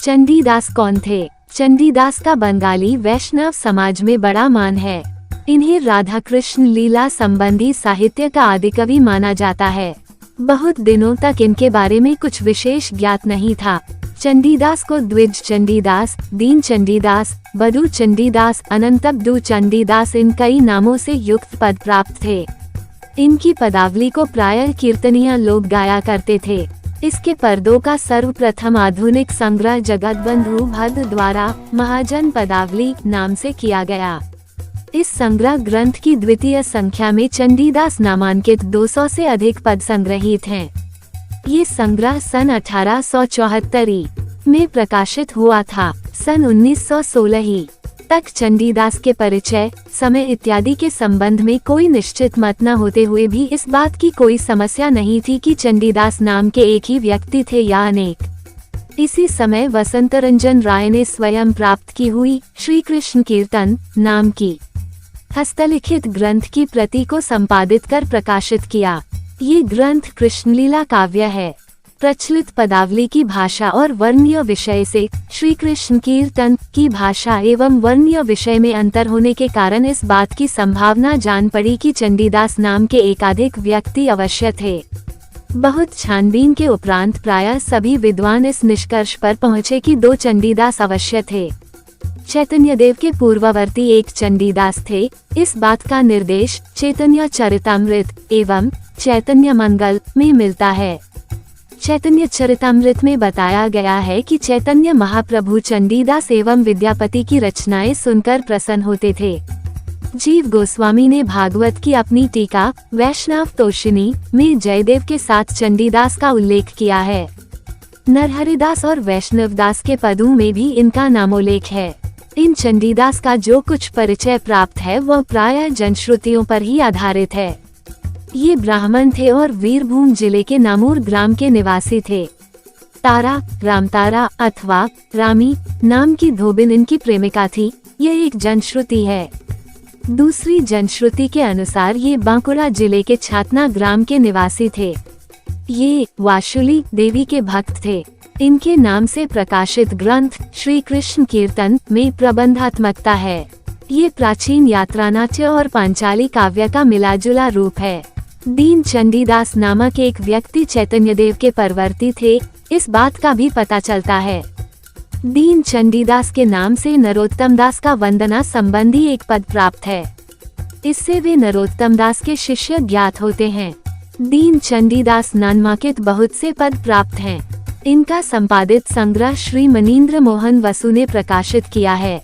चंडीदास कौन थे? चंडीदास का बंगाली वैष्णव समाज में बड़ा मान है। इन्हें राधा कृष्ण लीला संबंधी साहित्य का आदिकवि माना जाता है। बहुत दिनों तक इनके बारे में कुछ विशेष ज्ञात नहीं था। चंडीदास को द्विज चंडीदास, दीन चंडीदास, बधु चंडीदास, अनंतबधु चंडीदास इन कई नामों से युक्त पद प्राप्त थे। इनकी पदावली को प्रायः कीर्तनिया लोग गाया करते थे। इसके पर्दों का सर्वप्रथम आधुनिक संग्रह जगतबंधु भद्द द्वारा महाजन पदावली नाम से किया गया। इस संग्रह ग्रंथ की द्वितीय संख्या में चंडीदास नामांकित 200 से अधिक पद संग्रहित हैं। ये संग्रह सन 1874 में प्रकाशित हुआ था। सन 1916 तक चंडीदास के परिचय, समय इत्यादि के संबंध में कोई निश्चित मत न होते हुए भी इस बात की कोई समस्या नहीं थी कि चंडीदास नाम के एक ही व्यक्ति थे या अनेक। इसी समय वसंतरंजन राय ने स्वयं प्राप्त की हुई श्री कृष्ण कीर्तन नाम की हस्तलिखित ग्रंथ की प्रति को संपादित कर प्रकाशित किया। ये ग्रंथ कृष्णलीला काव्य है। प्रचलित पदावली की भाषा और वर्णीय विषय से श्री कृष्ण कीर्तन की भाषा एवं वर्णीय विषय में अंतर होने के कारण इस बात की संभावना जान पड़ी कि चंडीदास नाम के एकाधिक व्यक्ति अवश्य थे। बहुत छानबीन के उपरांत प्रायः सभी विद्वान इस निष्कर्ष पर पहुँचे कि 2 चंडीदास अवश्य थे। चैतन्यदेव के पूर्ववर्ती एक चंडीदास थे। इस बात का निर्देश चैतन्य चरितामृत एवं चैतन्य मंगल में मिलता है। चैतन्य चरितामृत में बताया गया है कि चैतन्य महाप्रभु चंडीदास एवं विद्यापति की रचनाएं सुनकर प्रसन्न होते थे। जीव गोस्वामी ने भागवत की अपनी टीका वैष्णव तोषिणी में जयदेव के साथ चंडीदास का उल्लेख किया है। नरहरिदास और वैष्णवदास के पदों में भी इनका नामोल्लेख है। इन चंडीदास का जो कुछ परिचय प्राप्त है वह प्रायः जनश्रुतियों पर ही आधारित है। ये ब्राह्मण थे और वीरभूम जिले के नामूर ग्राम के निवासी थे। तारा, रामतारा अथवा रामी नाम की धोबिन इनकी प्रेमिका थी। यह एक जनश्रुति है। दूसरी जनश्रुति के अनुसार ये बांकुड़ा जिले के छातना ग्राम के निवासी थे। ये वाशुली देवी के भक्त थे। इनके नाम से प्रकाशित ग्रंथ श्री कृष्ण कीर्तन में प्रबंधात्मकता है। ये प्राचीन यात्रानाट्य और पांचाली काव्य का मिलाजुला रूप है। दीन चंडीदास नामक एक व्यक्ति चैतन्यदेव के परवर्ती थे, इस बात का भी पता चलता है। दीन चंडीदास के नाम से नरोत्तम दास का वंदना संबंधी एक पद प्राप्त है। इससे वे नरोत्तम दास के शिष्य ज्ञात होते हैं। दीन चंडीदास नामांकित बहुत से पद प्राप्त हैं। इनका संपादित संग्रह श्री मनीन्द्र मोहन वसु ने प्रकाशित किया है।